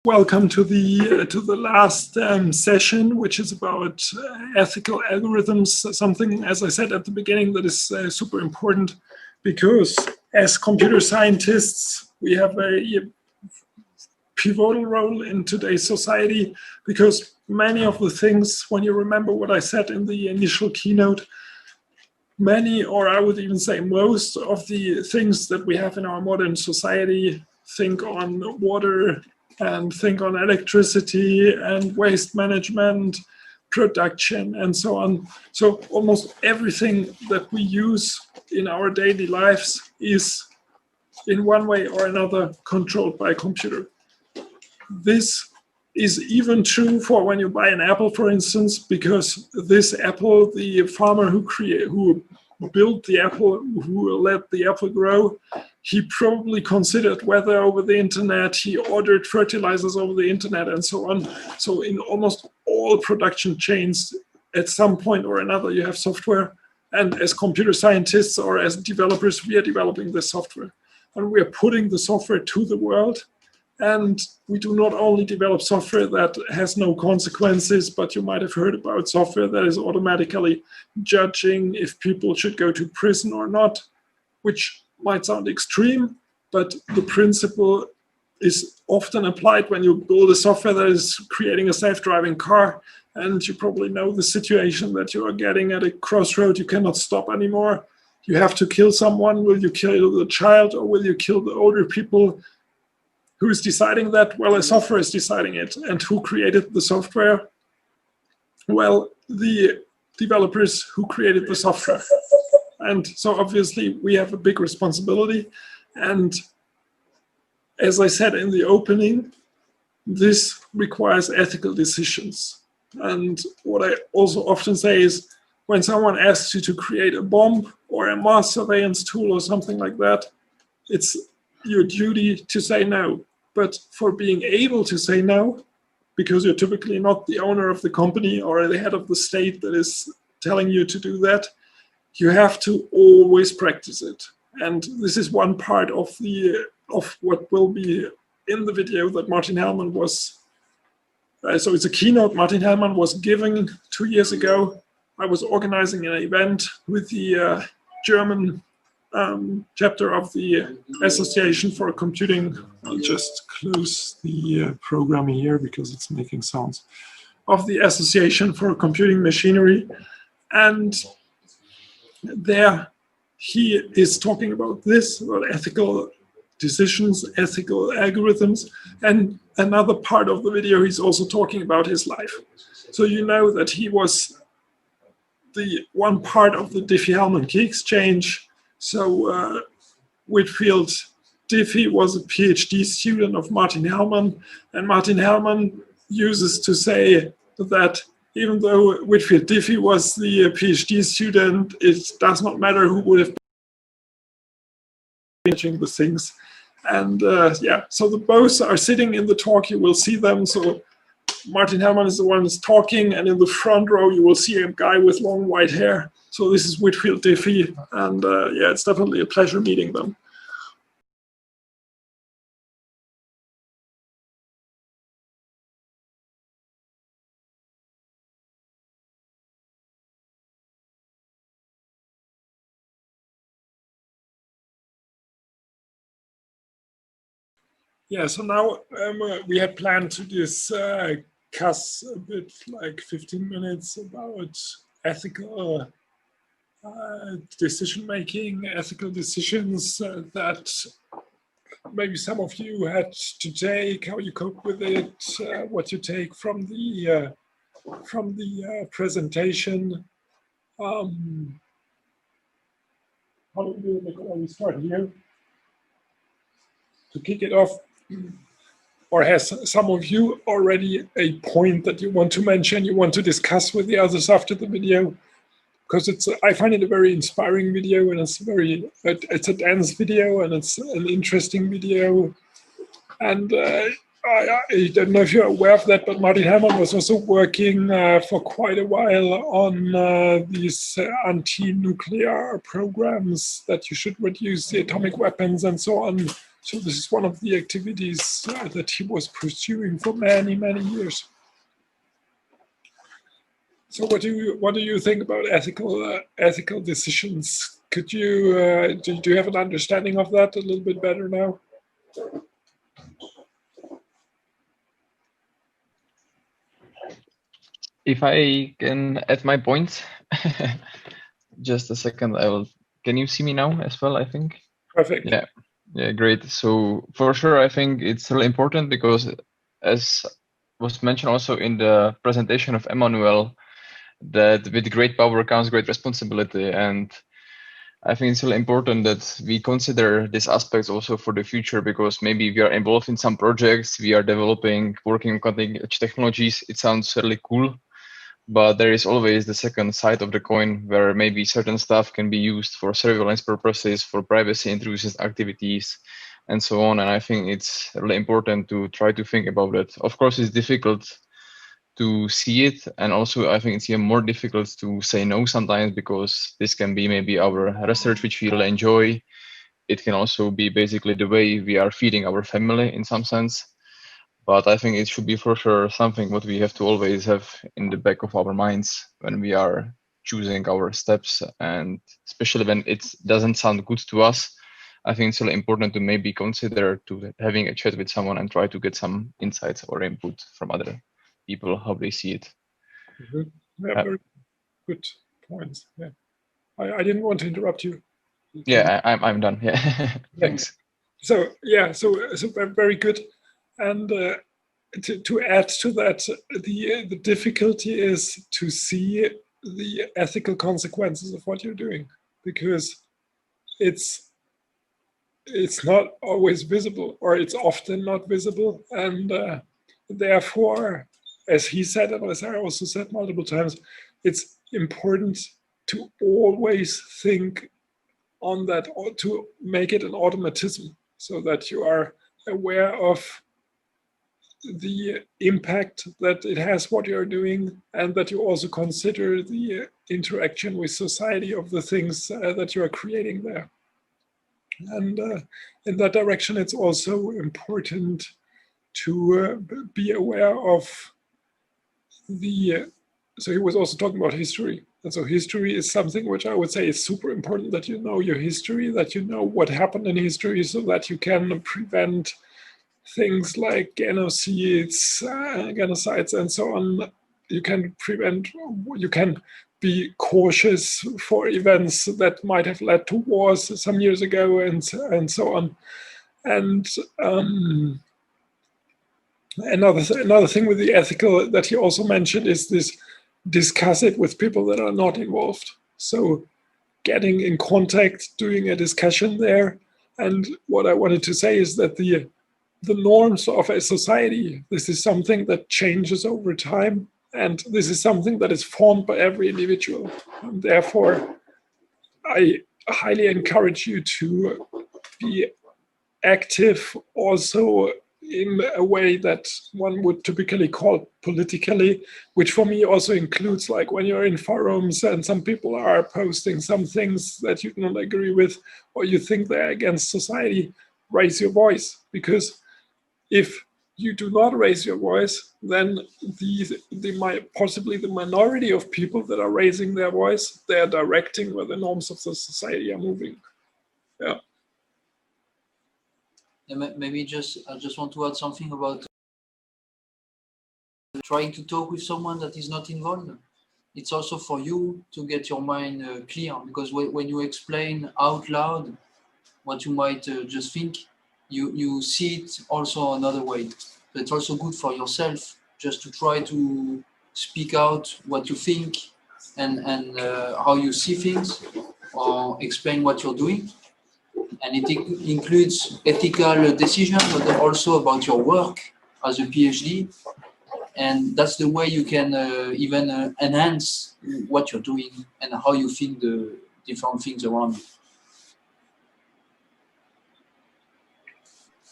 Welcome to the last session, which is about ethical algorithms. Something, as I said at the beginning, that is super important because as computer scientists, we have a pivotal role in today's society, because many of the things, when you remember what I said in the initial keynote, many, or I would even say most of the things that we have in our modern society, think on water and think on electricity and waste management, production, and so on. So almost everything that we use in our daily lives is in one way or another controlled by a computer. This is even true for when you buy an apple, for instance, because this apple, the farmer who built the apple, who let the apple grow, he probably considered weather over the internet, he ordered fertilizers over the internet, and so on. So in almost all production chains, at some point or another, you have software. And as computer scientists or as developers, we are developing the software. And we are putting the software to the world. And we do not only develop software that has no consequences, but you might have heard about software that is automatically judging if people should go to prison or not, which might sound extreme, but the principle is often applied when you build a software that is creating a self-driving car. And you probably know the situation that you are getting at a crossroad. You cannot stop anymore. You have to kill someone. Will you kill the child or will you kill the older people? Who is deciding that? Well, a software is deciding it. And who created the software? Well, the developers who created the software. And so obviously we have a big responsibility. And as I said in the opening, this requires ethical decisions. And what I also often say is, when someone asks you to create a bomb or a mass surveillance tool or something like that, it's your duty to say no. But for being able to say no, because you're typically not the owner of the company or the head of the state that is telling you to do that, you have to always practice it. And this is one part of what will be in the video that Martin Hellmann was, so it's a keynote Martin Hellmann was giving 2 years ago. I was organizing an event with the German chapter of the Association for Computing. I'll just close the program here because it's making sounds. Of the Association for Computing Machinery. And there he is talking about this, about ethical decisions, ethical algorithms. And another part of the video, he's also talking about his life. So you know that he was the one part of the Diffie-Hellman key exchange. So Whitfield Diffie was a PhD student of Martin Hellmann, and Martin Hellmann uses to say that even though Whitfield Diffie was the PhD student, it does not matter who would have been managing the things. And yeah, so the both are sitting in the talk, you will see them. So Martin Hellmann is the one who's talking, and in the front row you will see a guy with long white hair. So this is Whitfield Diffie, and yeah, it's definitely a pleasure meeting them. Yeah, so now we had planned to discuss a bit, like 15 minutes, about ethical decision-making, ethical decisions that maybe some of you had to take, how you cope with it, what you take from the presentation. How do we do it? Nicola, we start here to kick it off. Or has some of you already a point that you want to mention, you want to discuss with the others after the video? Because I find it a very inspiring video, and it's a dense video, and it's an interesting video. And I don't know if you're aware of that, but Martin Hellmann was also working for quite a while on these anti-nuclear programs, that you should reduce the atomic weapons and so on. So this is one of the activities that he was pursuing for many, many years. So what do you think about ethical decisions? Could you do you have an understanding of that a little bit better now? If I can add my points, just a second. Can you see me now as well? I think. Perfect. Yeah, great. So for sure, I think it's really important because, as was mentioned also in the presentation of Emmanuel, that with great power comes great responsibility, and I think it's really important that we consider these aspects also for the future, because maybe we are involved in some projects, we are developing, working on cutting edge technologies. It sounds really cool, but there is always the second side of the coin where maybe certain stuff can be used for surveillance purposes, for privacy intrusive activities, and so on. And I think it's really important to try to think about it. Of course, it's difficult to see it, and also I think it's even more difficult to say no sometimes, because this can be maybe our research which we really enjoy. It can also be basically the way we are feeding our family in some sense. But I think it should be for sure something what we have to always have in the back of our minds when we are choosing our steps, and especially when it doesn't sound good to us. I think it's really important to maybe consider to having a chat with someone and try to get some insights or input from other people, how they see it. Yeah, very good points. Yeah, I didn't want to interrupt you. Yeah, I'm done. Yeah, thanks. So yeah, so very good. And to add to that, the difficulty is to see the ethical consequences of what you're doing, because it's not always visible, or it's often not visible, and therefore, as he said, and as I also said multiple times, it's important to always think on that, or to make it an automatism, so that you are aware of the impact that it has what you're doing, and that you also consider the interaction with society of the things that you are creating there. And in that direction, it's also important to be aware of the. So he was also talking about history. And so history is something which I would say is super important, that you know your history, that you know what happened in history, so that you can prevent things like genocides and so on. You can be cautious for events that might have led to wars some years ago, and so on. And another thing with the ethical that he also mentioned is this: discuss it with people that are not involved. So getting in contact, doing a discussion there. And what I wanted to say is that the norms of a society, this is something that changes over time, and this is something that is formed by every individual. And therefore, I highly encourage you to be active also in a way that one would typically call politically, which for me also includes, like, when you're in forums and some people are posting some things that you don't agree with, or you think they're against society, raise your voice. Because if you do not raise your voice, then possibly the minority of people that are raising their voice, they are directing where the norms of the society are moving. Yeah. Maybe I just want to add something about trying to talk with someone that is not involved. It's also for you to get your mind clear, because when you explain out loud what you might just think, you see it also another way. But it's also good for yourself just to try to speak out what you think and how you see things, or explain what you're doing. And it includes ethical decisions, but also about your work as a PhD. And that's the way you can even enhance what you're doing and how you think the different things around you.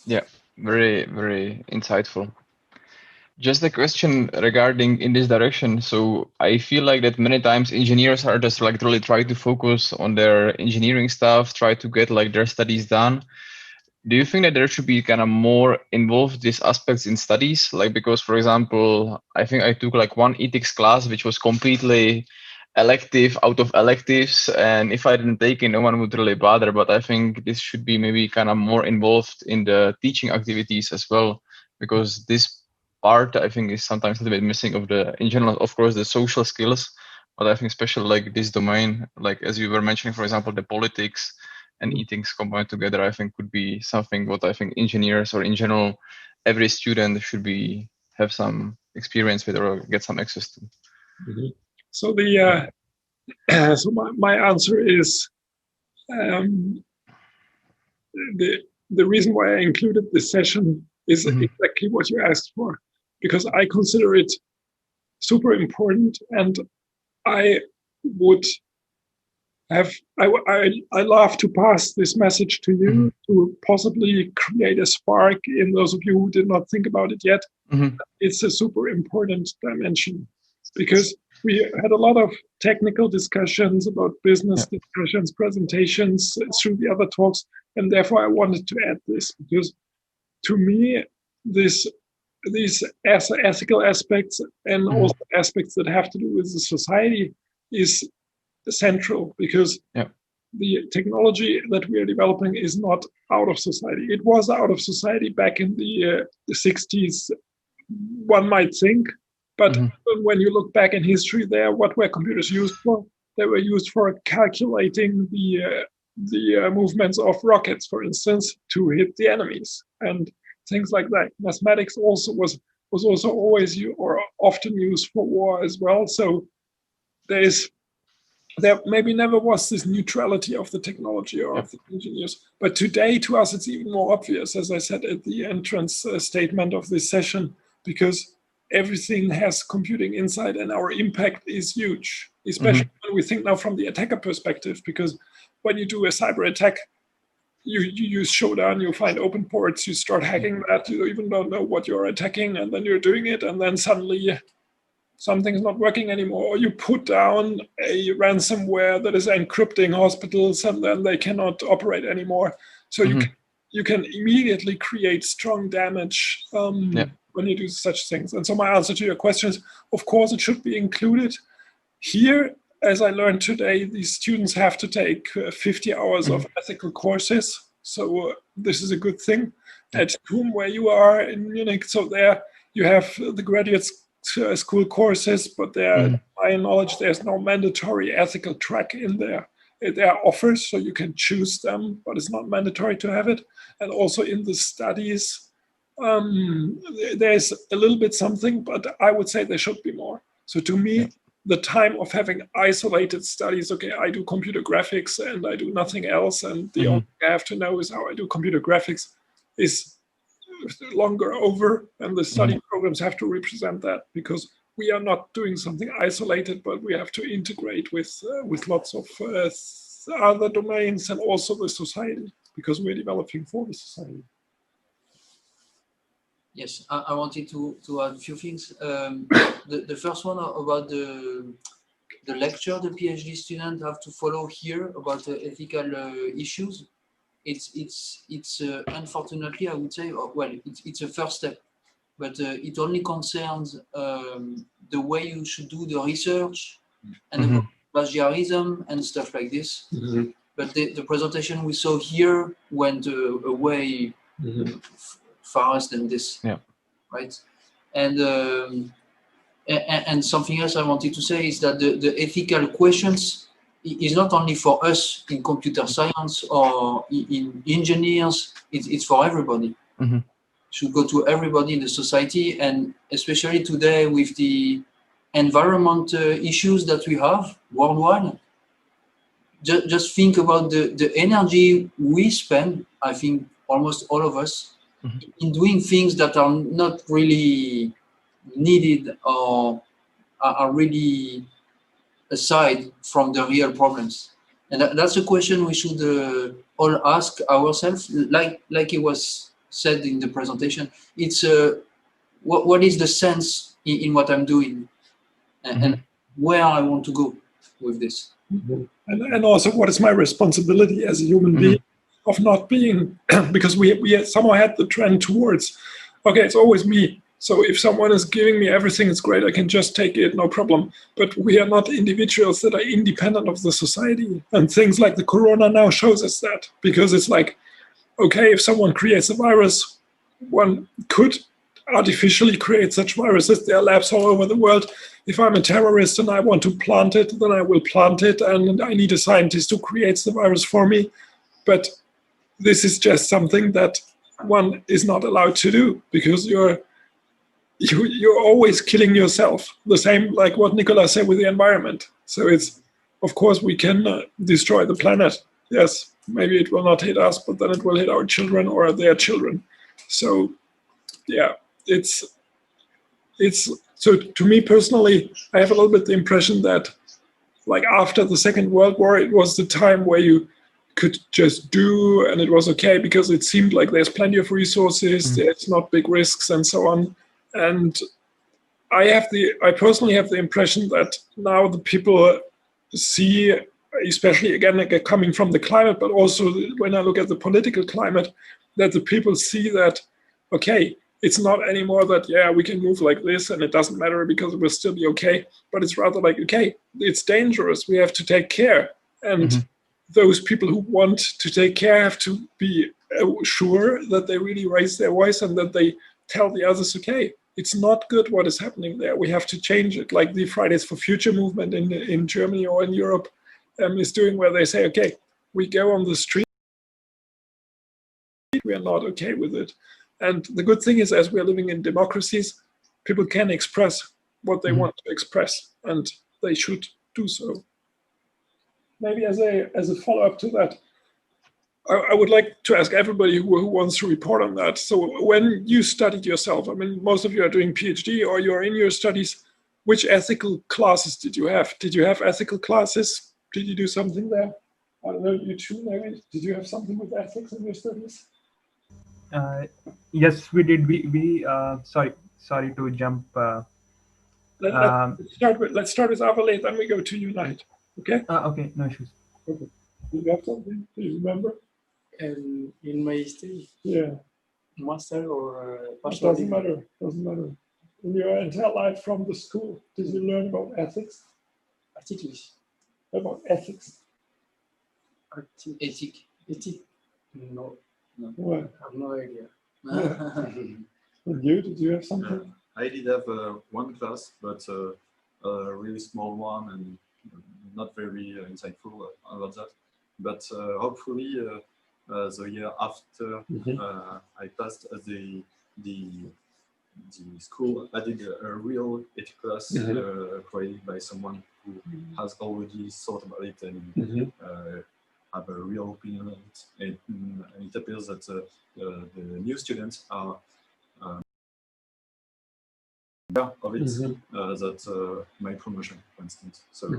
Yeah, very, very insightful. Just a question regarding in this direction. So I feel like that many times engineers are just like really try to focus on their engineering stuff, try to get like their studies done. do you think that there should be kind of more involved these aspects in studies? Like, because for example, I think I took like one ethics class, which was completely elective out of electives. And if I didn't take it, no one would really bother. But I think this should be maybe kind of more involved in the teaching activities as well, because this part I think is sometimes a little bit missing of the, in general, of course, the social skills. But I think especially like this domain, like as you were mentioning, for example, the politics and ethics combined together, I think could be something what I think engineers or in general, every student should be have some experience with or get some access to. So the so my answer is the reason why I included this session is exactly what you asked for, because I consider it super important, and I would I love to pass this message to you to possibly create a spark in those of you who did not think about it yet. It's a super important dimension, because we had a lot of technical discussions about business discussions, presentations through the other talks, and therefore I wanted to add this, because to me, these ethical aspects and also aspects that have to do with the society is central, because the technology that we are developing is not out of society. It was out of society back in the 60s, one might think, but when you look back in history there, what were computers used for? They were used for calculating the movements of rockets, for instance, to hit the enemies and things like that. Mathematics also was also always or often used for war as well. So there maybe never was this neutrality of the technology or of the engineers. But today, to us, it's even more obvious, as I said at the entrance statement of this session, because everything has computing inside and our impact is huge, especially when we think now from the attacker perspective, because when you do a cyber attack, you use Shodan, you find open ports, you start hacking that, you even don't know what you're attacking, and then you're doing it, and then suddenly something's not working anymore, or you put down a ransomware that is encrypting hospitals and then they cannot operate anymore. So you can immediately create strong damage when you do such things. And so my answer to your question is, of course, it should be included. Here, as I learned today, these students have to take 50 hours of ethical courses. So this is a good thing. At TUM, where you are in Munich, so there you have the graduate school courses, but there, to my knowledge, there's no mandatory ethical track in there. There are offers, so you can choose them, but it's not mandatory to have it. And also in the studies, there's a little bit something, but I would say there should be more. So to me, the time of having isolated studies, okay, I do computer graphics and I do nothing else, and the only thing I have to know is how I do computer graphics, is longer over, and the study programs have to represent that, because we are not doing something isolated, but we have to integrate with lots of other domains and also the society, because we're developing for the society. Yes, I wanted to add a few things. The first one about the lecture the PhD student have to follow here about the ethical issues. It's unfortunately, I would say, well, it's a first step, but it only concerns the way you should do the research and about plagiarism and stuff like this. But the presentation we saw here went away faster than this, right? And something else I wanted to say is that the ethical questions is not only for us in computer science or in engineers, it's for everybody. Should go to everybody in the society, and especially today with the environment issues that we have worldwide. Just think about the energy we spend, I think almost all of us, in doing things that are not really needed or are really aside from the real problems. And that's a question we should all ask ourselves, like it was said in the presentation. It's what is the sense in what I'm doing, and where I want to go with this. And also, what is my responsibility as a human being? of not being, because we somehow had the trend towards, okay, it's always me. So if someone is giving me everything, it's great, I can just take it, no problem. But we are not individuals that are independent of the society. And things like the corona now shows us that, because it's like, okay, if someone creates a virus, one could artificially create such viruses. There are labs all over the world. If I'm a terrorist and I want to plant it, then I will plant it, and I need a scientist who creates the virus for me. But this is just something that one is not allowed to do, because you're always killing yourself. The same like what Nicolas said with the environment. So it's, of course, we can destroy the planet. Yes, maybe it will not hit us, but then it will hit our children or their children. So yeah, it's so to me personally, I have a little bit the impression that like after the Second World War, it was the time where you could just do, and it was okay because it seemed like there's plenty of resources, there's not big risks and so on. And I personally have the impression that now the people see, especially again like coming from the climate, but also when I look at the political climate, that the people see that, okay, it's not anymore that, yeah, we can move like this and it doesn't matter because it will still be okay, but it's rather like, okay, it's dangerous, we have to take care. And those people who want to take care have to be sure that they really raise their voice and that they tell the others, okay, it's not good what is happening there, we have to change it. Like the Fridays for Future movement in Germany or in Europe is doing, where they say, okay, we go on the street, we are not okay with it. And the good thing is, as we are living in democracies, people can express what they want to express, and they should do so. Maybe as a follow-up to that, I would like to ask everybody who wants to report on that. So when you studied yourself, I mean, most of you are doing PhD or you're in your studies, which ethical classes did you have? Did you have ethical classes? Did you do something there? I don't know, you too, maybe? Did you have something with ethics in your studies? Yes, we did. We sorry to jump. Let's start with Avalate, then we go to Unite. Okay? Okay, no issues. Okay. Do you have something? Do you remember? In my history, Yeah. master or It doesn't matter. Doesn't matter. In your entire life from the school, did you learn about ethics? articles. About ethics? Ethic. Ethic? No, What? I have no idea. And you? Did you have something? I did have one class, but a really small one and not very insightful about that. But hopefully, the year after I passed the school, I did a real ethics class created by someone who has already thought about it and have a real opinion on it. And it appears that the new students are of it that my promotion, for instance. So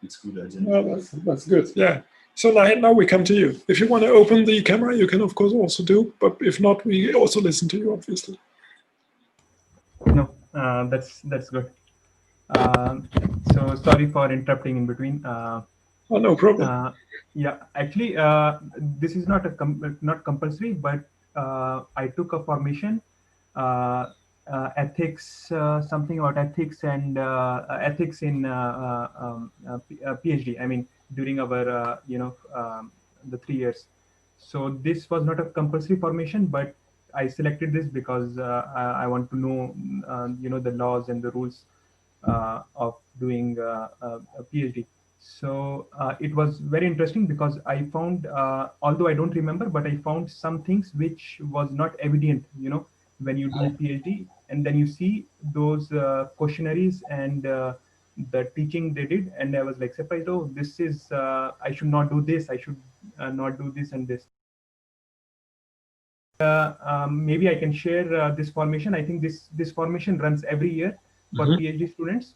it's good idea. Well, that's good. Yeah. So now we come to you. If you want to open the camera, you can of course also do. But if not, we also listen to you, obviously. No, that's good. So sorry for interrupting in between. Oh, no problem. Yeah, actually, this is not not compulsory, but I took a formation. Ethics, something about ethics and ethics in PhD. I mean, during our the 3 years. So this was not a compulsory formation, but I selected this because I want to know the laws and the rules of doing a PhD. So it was very interesting because I found, although I don't remember, but I found some things which was not evident, when you do PhD, and then you see those questionnaires and the teaching they did, and I was like surprised, oh, this is, I should not do this, I should not do this and this. Maybe I can share this formation. I think this formation runs every year for PhD students,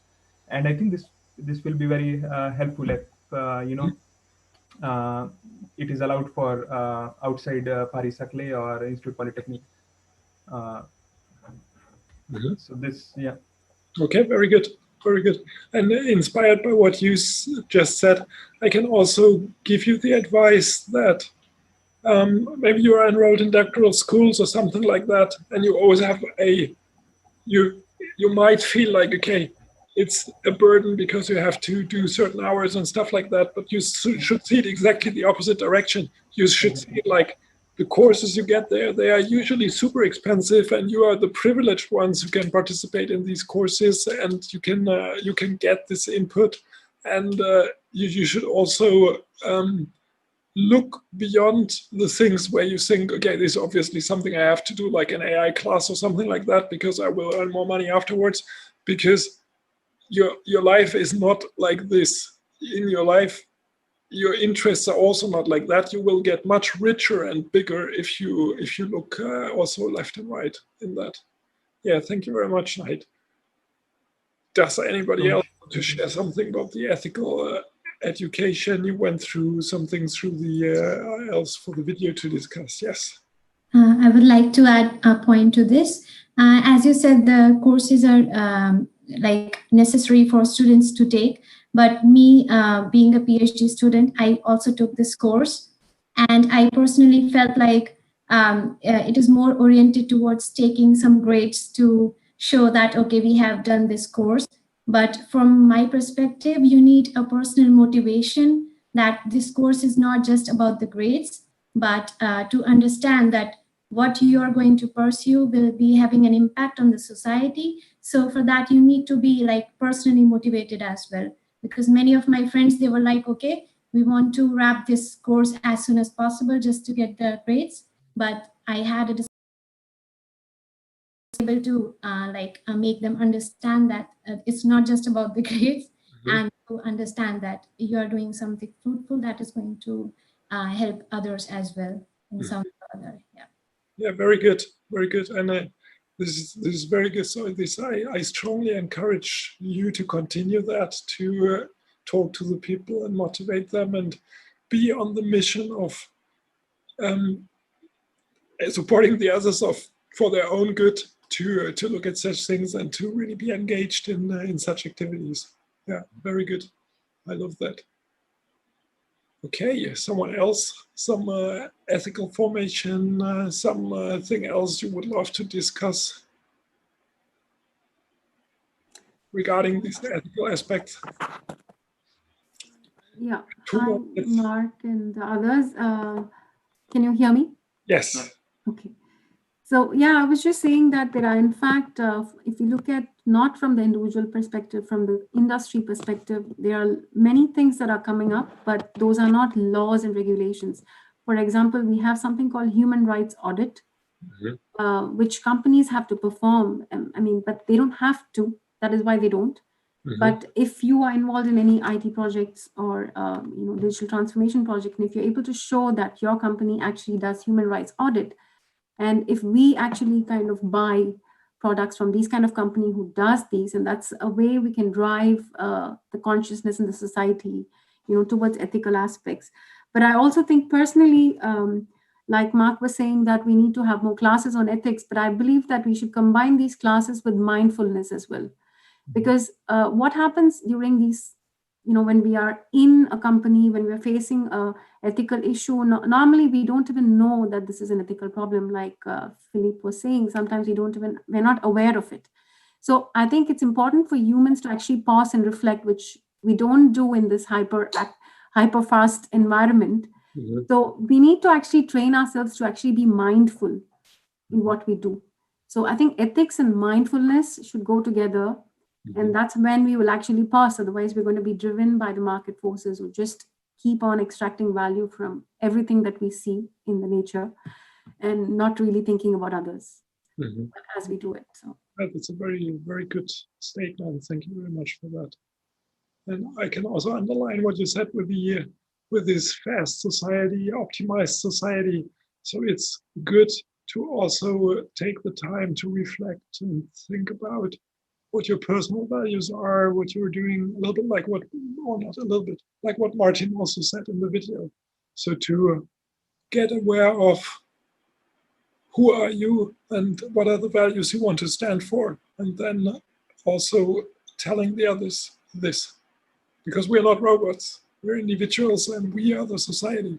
and I think this will be very helpful if it is allowed for outside Paris Saclay or Institute Polytechnique. So this, yeah. Okay, very good. Very good. And inspired by what you just said, I can also give you the advice that maybe you are enrolled in doctoral schools or something like that, and you always have you might feel like, okay, it's a burden because you have to do certain hours and stuff like that, but you should see it exactly the opposite direction. You should see it like the courses you get there, they are usually super expensive, and you are the privileged ones who can participate in these courses, and you can get this input. And you should also look beyond the things where you think, okay, this is obviously something I have to do, like an AI class or something like that, because I will earn more money afterwards. Because your life is not like this. In your life, your interests are also not like that. You will get much richer and bigger if you look also left and right in that. Yeah, thank you very much, Nate. Does anybody else want to share something about the ethical education? You went through something through the else for the video to discuss. Yes. I would like to add a point to this. As you said, the courses are like necessary for students to take. But me, being a PhD student, I also took this course, and I personally felt like it is more oriented towards taking some grades to show that, okay, we have done this course. But from my perspective, you need a personal motivation that this course is not just about the grades, but to understand that what you are going to pursue will be having an impact on the society. So for that, you need to be like personally motivated as well. Because many of my friends, they were like, okay, we want to wrap this course as soon as possible just to get the grades. But I had a able to make them understand that it's not just about the grades, and to understand that you are doing something fruitful that is going to help others as well in some or other. Yeah, very good, very good. And this is very good. So this I strongly encourage you to continue that, to talk to the people and motivate them, and be on the mission of supporting the others for their own good, to look at such things and to really be engaged in such activities. Yeah, very good. I love that. Okay, someone else, some ethical formation, something else you would love to discuss regarding these ethical aspects? Yeah. Hi, Mark and the others. Can you hear me? Yes. Okay. So yeah, I was just saying that there are, in fact, if you look at not from the individual perspective, from the industry perspective, there are many things that are coming up, but those are not laws and regulations. For example, we have something called human rights audit, which companies have to perform. I mean, but they don't have to. That is why they don't. But if you are involved in any IT projects or digital transformation project, and if you're able to show that your company actually does human rights audit, and if we actually kind of buy products from these kind of company who does these, and that's a way we can drive the consciousness in the society, towards ethical aspects. But I also think personally, like Mark was saying, that we need to have more classes on ethics, but I believe that we should combine these classes with mindfulness as well. Because what happens during these, when we are in a company, when we're facing a ethical issue, normally we don't even know that this is an ethical problem. Like Philippe was saying, sometimes we're not aware of it. So I think it's important for humans to actually pause and reflect, which we don't do in this hyper fast environment. So we need to actually train ourselves to actually be mindful in what we do. So I think ethics and mindfulness should go together. And that's when we will actually pause. Otherwise, we're going to be driven by the market forces who just keep on extracting value from everything that we see in the nature and not really thinking about others as we do it. So that's a very, very good statement. Thank you very much for that. And I can also underline what you said with this fast society, optimized society. So it's good to also take the time to reflect and think about what your personal values are, what you're doing, a little bit like what Martin also said in the video. So to get aware of who are you and what are the values you want to stand for, and then also telling the others this. Because we're not robots, we're individuals and we are the society.